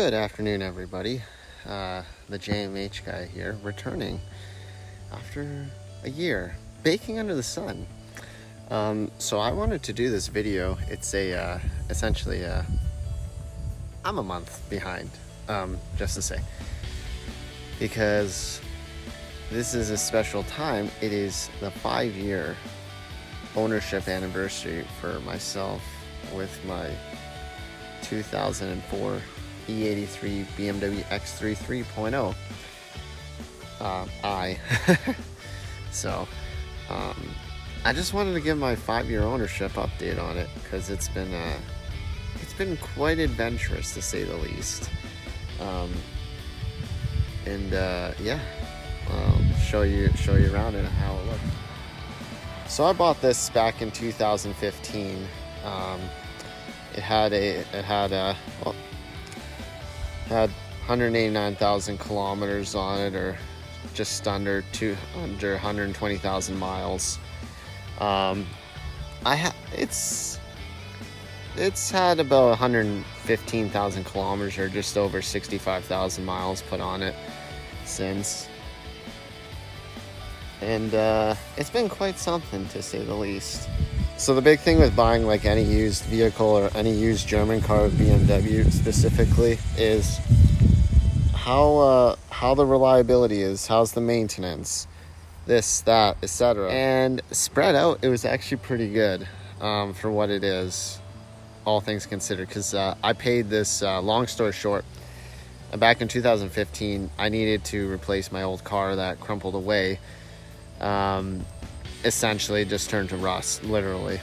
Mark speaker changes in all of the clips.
Speaker 1: Good afternoon, everybody. The JMHguy here, returning after a year, baking under the sun. So I wanted to do this video. It's essentially I'm a month behind, just to say, because this is a special time. It is the 5-year ownership anniversary for myself with my 2004 E83 BMW X3 3.0. So I just wanted to give my 5-year ownership update on it, because it's been quite adventurous, to say the least. Yeah, show you around it and how it looks. So I bought this back in 2015. It had 189,000 kilometers on it, or just under 120,000 miles. It's had about 115,000 kilometers, or just over 65,000 miles put on it since. And it's been quite something, to say the least. So the big thing with buying like any used vehicle or any used German car with BMW specifically is how the reliability is, how's the maintenance, this, that, etc. And spread out, it was actually pretty good for what it is, all things considered. Because I paid this, long story short, back in 2015, I needed to replace my old car that crumpled away. Essentially just turned to rust, literally.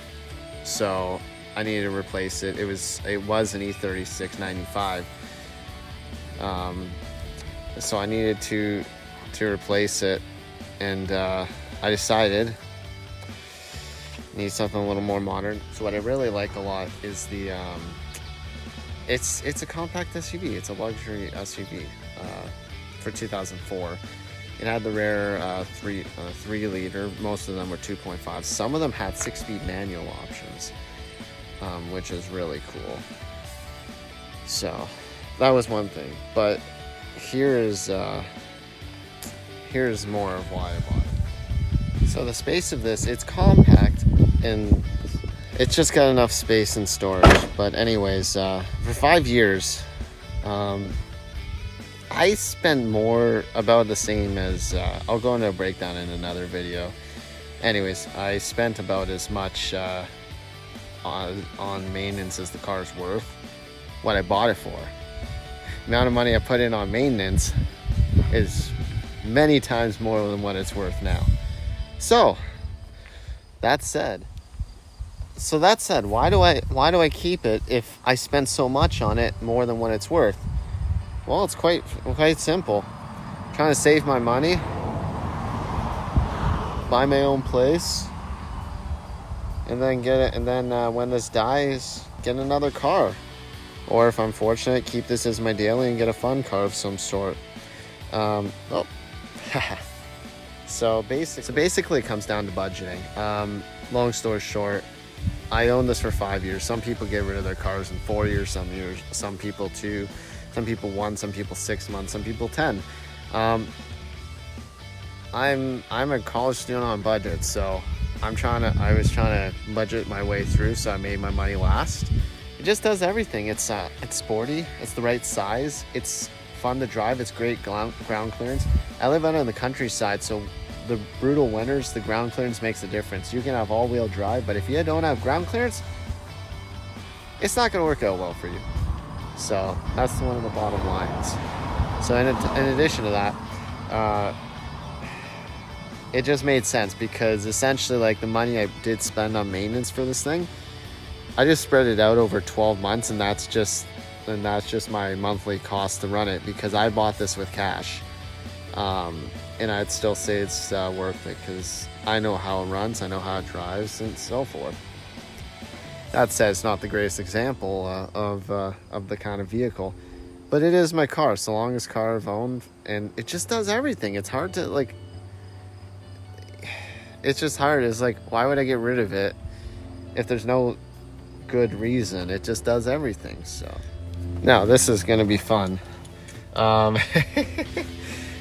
Speaker 1: So I needed to replace it. It was an E36 95. So I needed to replace it, and I decided I need something a little more modern. So what I really like a lot is the it's a compact SUV. It's a luxury SUV for 2004. It had the rare 3-liter. Most of them were 2.5. Some of them had 6-speed manual options, which is really cool. So that was one thing. But here's more of why I bought it. So the space of this, it's compact, and it's just got enough space and storage. But anyways, for 5 years, I spent more, about the same as, I'll go into a breakdown in another video. Anyways, I spent about as much on maintenance as the car's worth, what I bought it for. The amount of money I put in on maintenance is many times more than what it's worth now. So that said, why do I keep it if I spend so much on it, more than what it's worth? Well, it's quite simple. I'm trying to save my money, buy my own place, and then when this dies, get another car. Or if I'm fortunate, keep this as my daily and get a fun car of some sort. So basically it comes down to budgeting. Long story short, I owned this for 5 years. Some people get rid of their cars in 4 years, some people 2. Some people 1, some people 6 months, some people 10. I'm a college student on budget, so I was trying to budget my way through, so I made my money last. It just does everything. It's sporty, it's the right size, it's fun to drive, it's great ground clearance. I live out in the countryside, so the brutal winters, the ground clearance makes a difference. You can have all-wheel drive, but if you don't have ground clearance, it's not going to work out well for you. So that's one of the bottom lines. So in addition to that, it just made sense, because essentially, like, the money I did spend on maintenance for this thing, I just spread it out over 12 months, and that's just my monthly cost to run it, because I bought this with cash. And I'd still say it's worth it, because I know how it runs, I know how it drives, and so forth. That said, it's not the greatest example of the kind of vehicle, but it is my car. It's the longest car I've owned, and it just does everything. It's hard to, like, it's just hard. It's like, why would I get rid of it if there's no good reason? It just does everything. So Now this is gonna be fun.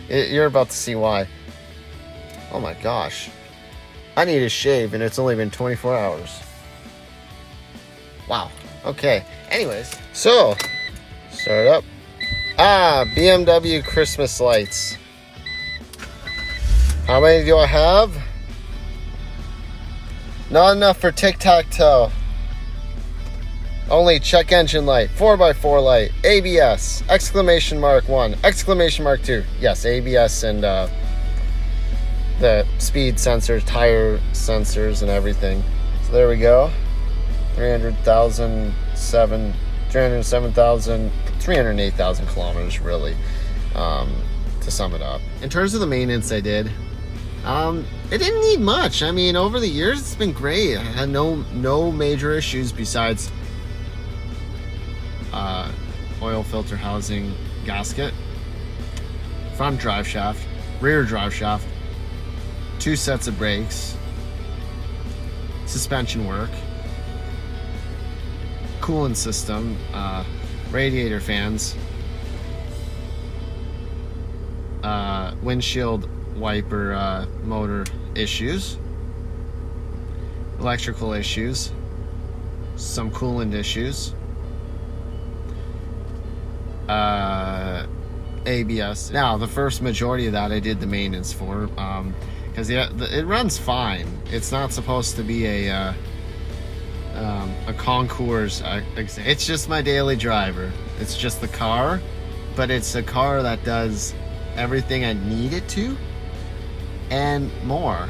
Speaker 1: You're about to see why. Oh my gosh. I need a shave and it's only been 24 hours. Wow. Okay. Anyways, so start up. BMW Christmas lights. How many do I have? Not enough for tic-tac-toe. Only check engine light, 4x4 light, ABS, exclamation mark 1, exclamation mark 2. Yes, ABS and the speed sensors, tire sensors and everything. So there we go. 308,000 kilometers really, to sum it up. In terms of the maintenance I did, it didn't need much. I mean, over the years it's been great. I had no major issues besides oil filter housing gasket, front drive shaft, rear drive shaft, 2 sets of brakes, suspension work, coolant system, radiator fans, windshield wiper motor issues, electrical issues, some coolant issues, ABS. Now the first majority of that I did the maintenance for, because it runs fine. It's not supposed to be a concours. It's just my daily driver. It's just the car, but it's a car that does everything I need it to and more,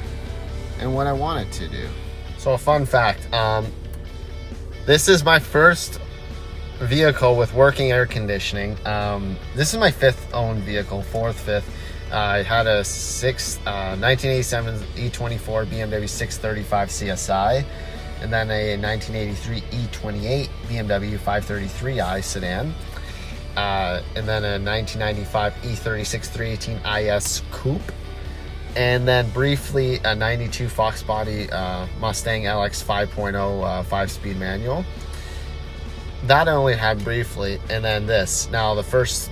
Speaker 1: and what I want it to do. So a fun fact, this is my first vehicle with working air conditioning. This is my 5th owned vehicle, 5th. I had a 1987 E24 BMW 635 CSI, and then a 1983 E28 BMW 533i sedan, and then a 1995 E36 318 IS Coupe, and then briefly a 92 Fox Body Mustang LX 5.0 5-speed manual. That I only had briefly, and then this. Now the first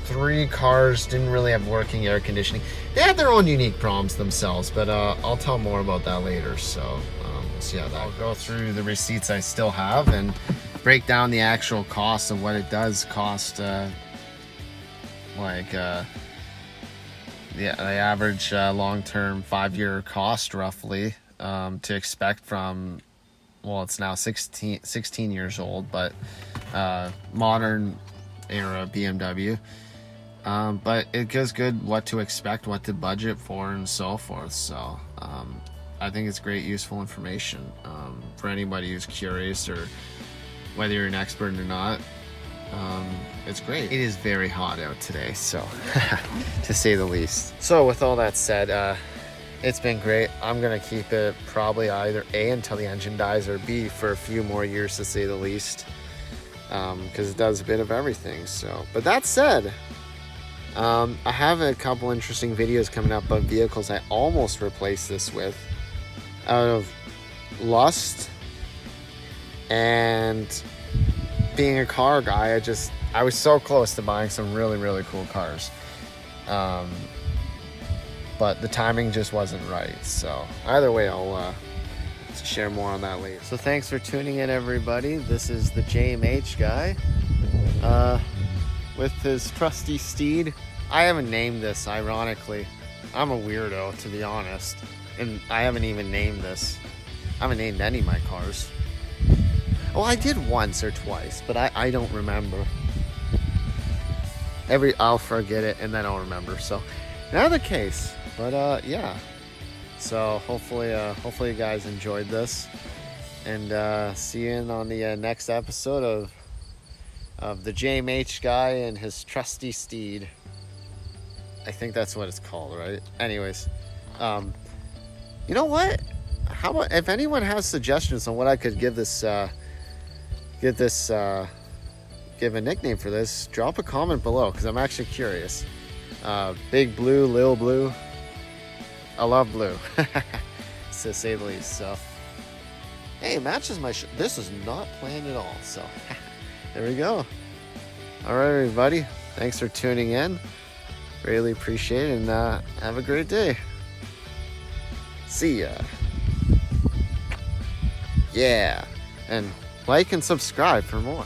Speaker 1: 3 cars didn't really have working air conditioning. They had their own unique problems themselves, but I'll tell more about that later. So we'll see how that. I'll go through the receipts I still have and break down the actual cost of what it does cost, the average long-term 5-year cost roughly, to expect from, well, it's now 16 years old, but modern era BMW. But it gives good what to expect, what to budget for, and so forth. So I think it's great, useful information for anybody who's curious, or whether you're an expert or not. It's great. It is very hot out today, so to say the least. So with all that said, it's been great. I'm gonna keep it probably either A, until the engine dies, or B, for a few more years, to say the least, because it does a bit of everything. So, but that said, I have a couple interesting videos coming up of vehicles I almost replaced this with out of lust and being a car guy. I was so close to buying some really cool cars, but the timing just wasn't right. So either way, I'll share more on that later. So thanks for tuning in, everybody. This is the JMHguy with his trusty steed. I haven't named this, ironically. I'm a weirdo, to be honest, and I haven't even named this. I haven't named any of my cars. Oh, I did once or twice, but I don't remember. I'll forget it and then I'll remember. So not the case, but yeah. So hopefully you guys enjoyed this, and see you on the next episode of the JMHguy and his trusty steed. I think that's what it's called, right? Anyways, you know what? How about if anyone has suggestions on what I could give this, give a nickname for this, drop a comment below, because I'm actually curious. Big Blue, Lil Blue. I love blue, to say the least. So Hey, it matches my this is not planned at all, so there we go. All right, everybody, thanks for tuning in. Really appreciate it, and have a great day. See ya. Yeah, and like and subscribe for more.